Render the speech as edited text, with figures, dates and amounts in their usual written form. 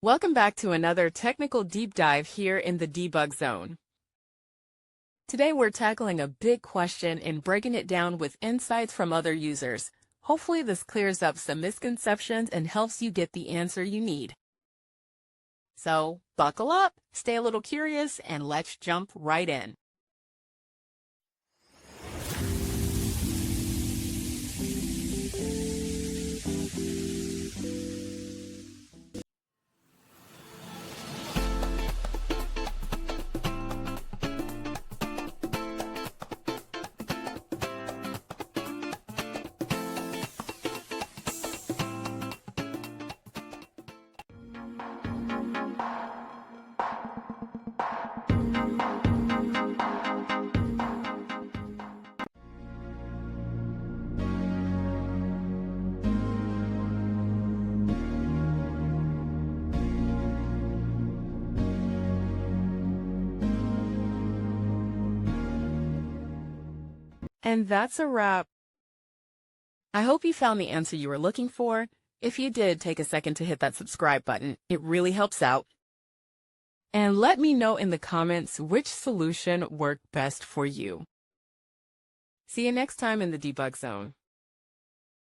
Welcome back to another technical deep dive here in the debug zone. Today we're tackling a big question and breaking it down with insights from other users. Hopefully this clears up some misconceptions and helps you get the answer you need. So buckle up, stay a little curious, and let's jump right in. And that's a wrap. I hope you found the answer you were looking for. If you did, take a second to hit that subscribe button. It really helps out. And let me know in the comments which solution worked best for you. See you next time in the debug zone.